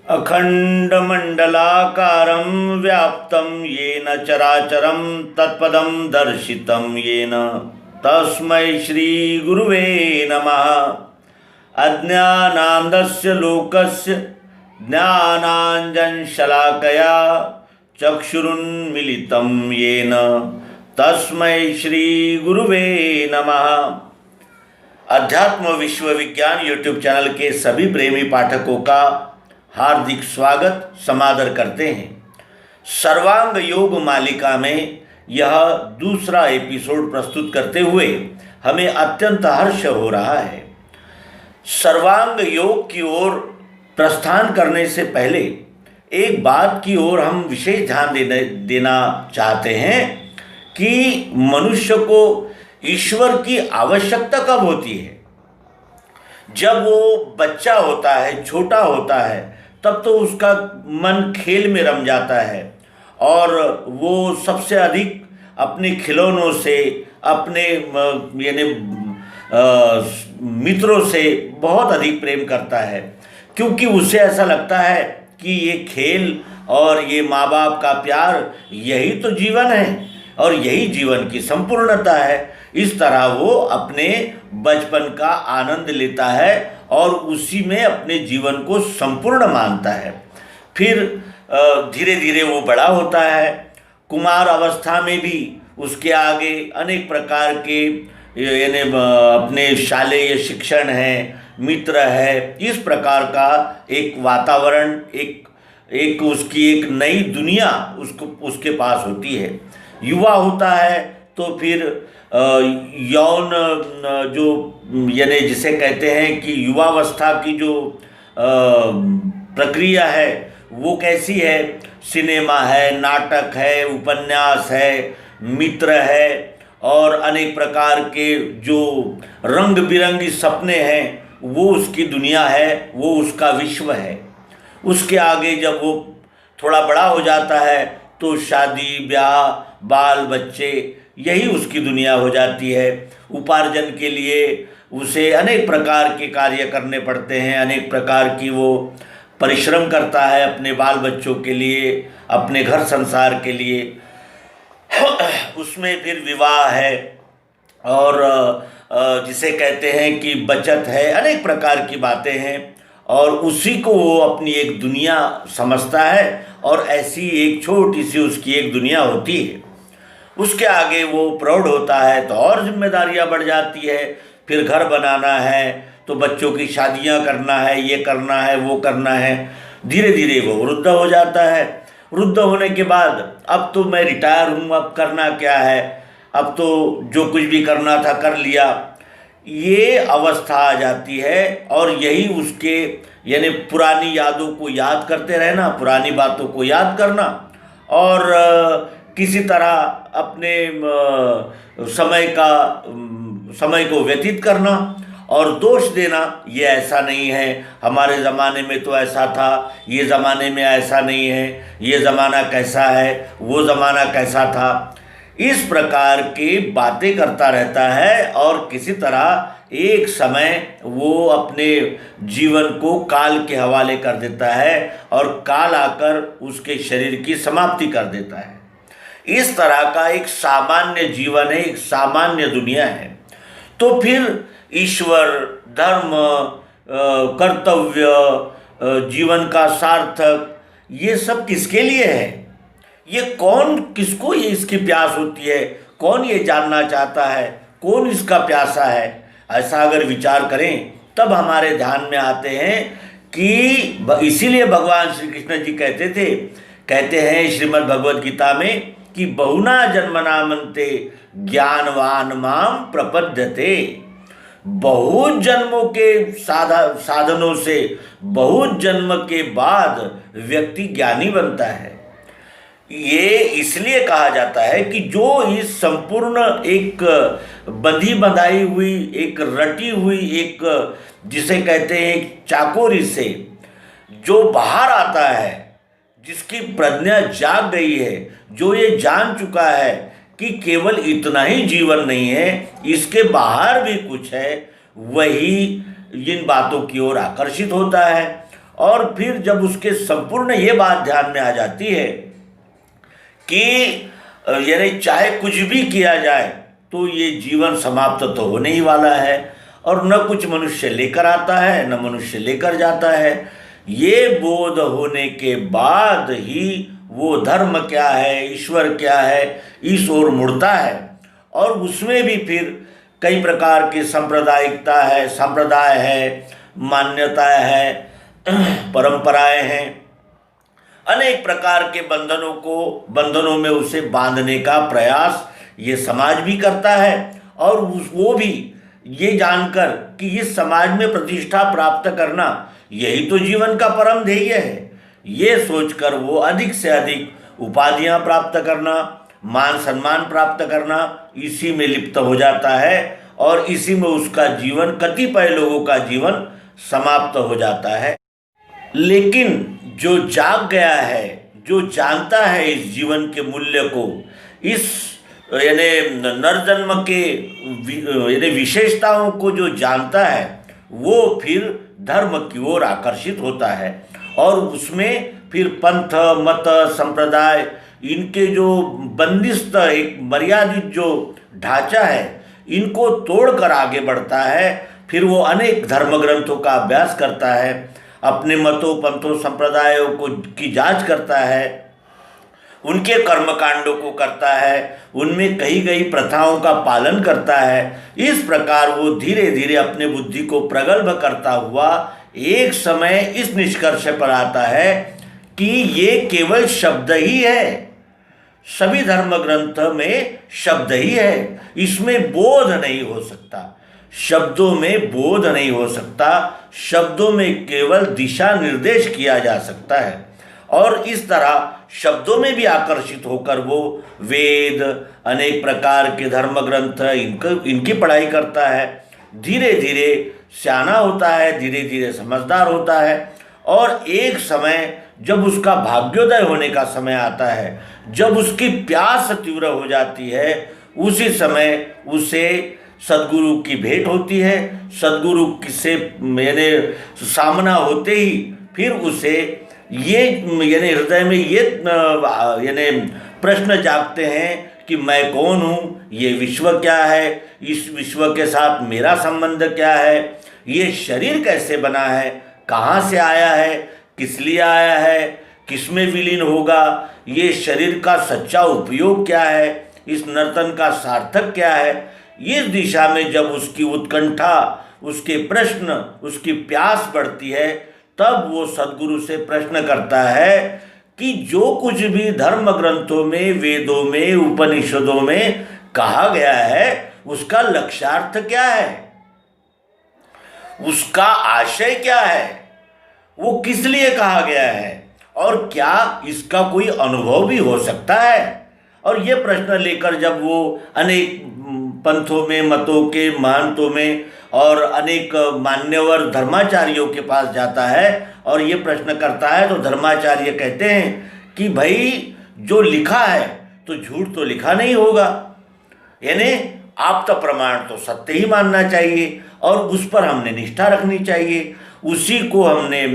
अखण्डमण्डलाकारं व्याप्तं येन चराचरं तत्पदं दर्शितं येन तस्मै श्रीगुरुवे नमः। अज्ञानान्धस्य लोकस्य ज्ञानाञ्जनशलाकया चक्षुरुन्मीलितं येन तस्मै श्रीगुरुवे नमः। अध्यात्म विश्व विज्ञान यूट्यूब चैनल के सभी प्रेमी पाठकों का हार्दिक स्वागत समादर करते हैं। सर्वांग योग मालिका में यह दूसरा एपिसोड प्रस्तुत करते हुए हमें अत्यंत हर्ष हो रहा है। सर्वांग योग की ओर प्रस्थान करने से पहले एक बात की ओर हम विशेष ध्यान देना चाहते हैं कि मनुष्य को ईश्वर की आवश्यकता कब होती है। जब वो बच्चा होता है, छोटा होता है, तब तो उसका मन खेल में रम जाता है और वो सबसे अधिक अपने खिलौनों से, अपने मित्रों से बहुत अधिक प्रेम करता है, क्योंकि उसे ऐसा लगता है कि ये खेल और ये माँ बाप का प्यार यही तो जीवन है और यही जीवन की संपूर्णता है। इस तरह वो अपने बचपन का आनंद लेता है और उसी में अपने जीवन को संपूर्ण मानता है। फिर धीरे धीरे वो बड़ा होता है। कुमार अवस्था में भी उसके आगे अनेक प्रकार के यानी अपने शालेय शिक्षण है, मित्र है, इस प्रकार का एक वातावरण, एक उसकी एक नई दुनिया उसके पास होती है। युवा होता है तो फिर यौन जो यानी जिसे कहते हैं कि युवावस्था की जो प्रक्रिया है वो कैसी है। सिनेमा है, नाटक है, उपन्यास है, मित्र है और अनेक प्रकार के जो रंग बिरंगी सपने हैं वो उसकी दुनिया है, वो उसका विश्व है। उसके आगे जब वो थोड़ा बड़ा हो जाता है तो शादी ब्याह, बाल बच्चे, यही उसकी दुनिया हो जाती है। उपार्जन के लिए उसे अनेक प्रकार के कार्य करने पड़ते हैं, अनेक प्रकार की वो परिश्रम करता है अपने बाल बच्चों के लिए, अपने घर संसार के लिए। उसमें फिर विवाह है और जिसे कहते हैं कि बचत है, अनेक प्रकार की बातें हैं और उसी को वो अपनी एक दुनिया समझता है और ऐसी एक छोटी सी उसकी एक दुनिया होती है। उसके आगे वो प्रौढ़ होता है तो और जिम्मेदारियां बढ़ जाती है। फिर घर बनाना है तो बच्चों की शादियां करना है, ये करना है, वो करना है। धीरे धीरे वो वृद्ध हो जाता है। वृद्ध होने के बाद अब तो मैं रिटायर हूँ, अब करना क्या है, अब तो जो कुछ भी करना था कर लिया, ये अवस्था आ जाती है। और यही उसके यानी पुरानी यादों को याद करते रहना, पुरानी बातों को याद करना और किसी तरह अपने समय को व्यतीत करना और दोष देना, ये ऐसा नहीं है, हमारे ज़माने में तो ऐसा था, ये ज़माने में ऐसा नहीं है, ये ज़माना कैसा है, वो ज़माना कैसा था। इस प्रकार की बातें करता रहता है और किसी तरह एक समय वो अपने जीवन को काल के हवाले कर देता है और काल आकर उसके शरीर की समाप्ति कर देता है। इस तरह का एक सामान्य जीवन है, एक सामान्य दुनिया है। तो फिर ईश्वर, धर्म, कर्तव्य, जीवन का सार्थक, ये सब किसके लिए है? ये कौन, किसको ये इसकी प्यास होती है? कौन ये जानना चाहता है? कौन इसका प्यासा है? ऐसा अगर विचार करें तब हमारे ध्यान में आते हैं कि इसीलिए भगवान श्री कृष्ण जी कहते हैं श्रीमद् भगवद गीता में कि बहुना जन्मनामन्ते ज्ञानवान माम प्रपद्यते। बहुत जन्मों के साधनों से, बहुत जन्म के बाद व्यक्ति ज्ञानी बनता है। ये इसलिए कहा जाता है कि जो इस संपूर्ण एक बंधी बंधाई हुई, एक रटी हुई, एक जिसे कहते हैं चाकोरी से जो बाहर आता है, जिसकी प्रज्ञा जाग गई है, जो ये जान चुका है कि केवल इतना ही जीवन नहीं है, इसके बाहर भी कुछ है, वही इन बातों की ओर आकर्षित होता है और फिर जब उसके संपूर्ण ये बात ध्यान में आ जाती है कि यानी चाहे कुछ भी किया जाए तो ये जीवन समाप्त तो होने ही वाला है, और न कुछ मनुष्य लेकर आता है न मनुष्य लेकर जाता है। ये बोध होने के बाद ही वो धर्म क्या है, ईश्वर क्या है, इस ओर मुड़ता है। और उसमें भी फिर कई प्रकार की सांप्रदायिकता है, संप्रदाय है, मान्यताएं है, परंपराएं हैं, अनेक प्रकार के बंधनों में उसे बांधने का प्रयास ये समाज भी करता है। और वो भी ये जानकर कि इस समाज में प्रतिष्ठा प्राप्त करना यही तो जीवन का परम ध्येय है, ये सोचकर वो अधिक से अधिक उपाधियां प्राप्त करना, मान सम्मान प्राप्त करना, इसी में लिप्त हो जाता है। और इसी में उसका जीवन, कतिपय लोगों का जीवन समाप्त हो जाता है। लेकिन जो जाग गया है, जो जानता है इस जीवन के मूल्य को, इस यानी नरजन्म के यानी विशेषताओं को जो जानता है, वो फिर धर्म की ओर आकर्षित होता है। और उसमें फिर पंथ, मत, संप्रदाय, इनके जो बंदिस्त एक मर्यादित जो ढांचा है, इनको तोड़कर आगे बढ़ता है। फिर वो अनेक धर्म ग्रंथों का अभ्यास करता है, अपने मतों, पंथों, संप्रदायों को की जांच करता है, उनके कर्मकांडों को करता है, उनमें कही गई प्रथाओं का पालन करता है। इस प्रकार वो धीरे धीरे अपने बुद्धि को प्रगल्भ करता हुआ एक समय इस निष्कर्ष पर आता है कि ये केवल शब्द ही है, सभी धर्म ग्रंथ में शब्द ही है, इसमें बोध नहीं हो सकता, शब्दों में बोध नहीं हो सकता, शब्दों में केवल दिशा निर्देश किया जा सकता है। और इस तरह शब्दों में भी आकर्षित होकर वो वेद, अनेक प्रकार के धर्म ग्रंथ, इनकी पढ़ाई करता है। धीरे धीरे सियाना होता है, धीरे धीरे समझदार होता है। और एक समय जब उसका भाग्योदय होने का समय आता है, जब उसकी प्यास तीव्र हो जाती है, उसी समय उसे सद्गुरु की भेंट होती है। सद्गुरु से मेरे सामना होते ही फिर उसे ये यानी हृदय में ये यानी प्रश्न जागते हैं कि मैं कौन हूँ, ये विश्व क्या है, इस विश्व के साथ मेरा संबंध क्या है, ये शरीर कैसे बना है, कहाँ से आया है, किस लिए आया है, किस में विलीन होगा, ये शरीर का सच्चा उपयोग क्या है, इस नर्तन का सार्थक क्या है। इस दिशा में जब उसकी उत्कंठा, उसके प्रश्न, उसकी प्यास बढ़ती है, तब वो सद्गुरु से प्रश्न करता है कि जो कुछ भी धर्म ग्रंथों में, वेदों में, उपनिषदों में कहा गया है, उसका लक्ष्यार्थ क्या है, उसका आशय क्या है, वो किस लिए कहा गया है, और क्या इसका कोई अनुभव भी हो सकता है। और ये प्रश्न लेकर जब वो अनेक पंथों में, मतों के महंतों में और अनेक मान्यवर धर्माचार्यों के पास जाता है और ये प्रश्न करता है, तो धर्माचार्य कहते हैं कि भाई जो लिखा है तो झूठ तो लिखा नहीं होगा, यानी आप तो प्रमाण तो सत्य ही मानना चाहिए और उस पर हमने निष्ठा रखनी चाहिए, उसी को हमने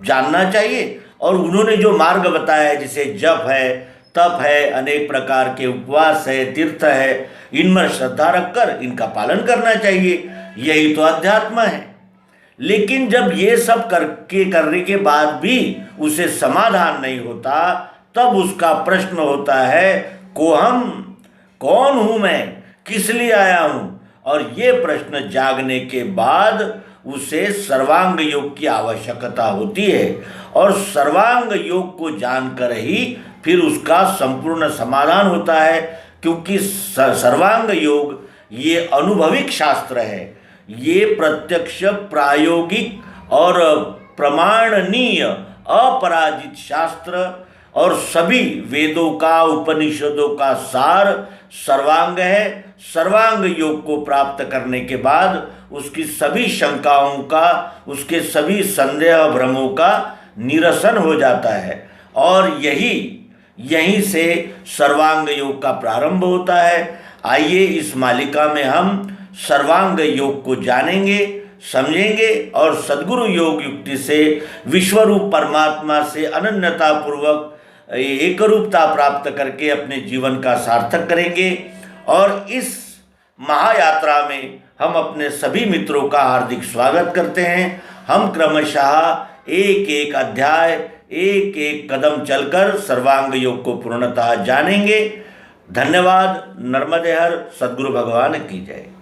जानना चाहिए। और उन्होंने जो मार्ग बताया है, जैसे जप है, तप है, अनेक प्रकार के उपवास है, तीर्थ है, इनमें श्रद्धा रखकर इनका पालन करना चाहिए, यही तो अध्यात्म है। लेकिन जब ये सब करने के बाद भी उसे समाधान नहीं होता, तब उसका प्रश्न होता है, कोहम, कौन हूँ मैं, किस लिए आया हूँ। और ये प्रश्न जागने के बाद उसे सर्वांग योग की आवश्यकता होती है, और सर्वांग योग को जानकर ही फिर उसका संपूर्ण समाधान होता है। क्योंकि सर्वांग योग ये अनुभविक शास्त्र है, ये प्रत्यक्ष, प्रायोगिक और प्रमाणनीय अपराजित शास्त्र, और सभी वेदों का, उपनिषदों का सार सर्वांग है। सर्वांग योग को प्राप्त करने के बाद उसकी सभी शंकाओं का, उसके सभी संदेह भ्रमों का निरसन हो जाता है, और यहीं से सर्वांग योग का प्रारंभ होता है। आइए इस मालिका में हम सर्वांग योग को जानेंगे, समझेंगे और सद्गुरु योग युक्ति से विश्वरूप परमात्मा से अनन्यता पूर्वक एक रूपता प्राप्त करके अपने जीवन का सार्थक करेंगे। और इस महायात्रा में हम अपने सभी मित्रों का हार्दिक स्वागत करते हैं। हम क्रमशः एक एक अध्याय, एक एक कदम चलकर सर्वांग योग को पूर्णतः जानेंगे। धन्यवाद। नर्मदे हर। सद्गुरु भगवान की जय।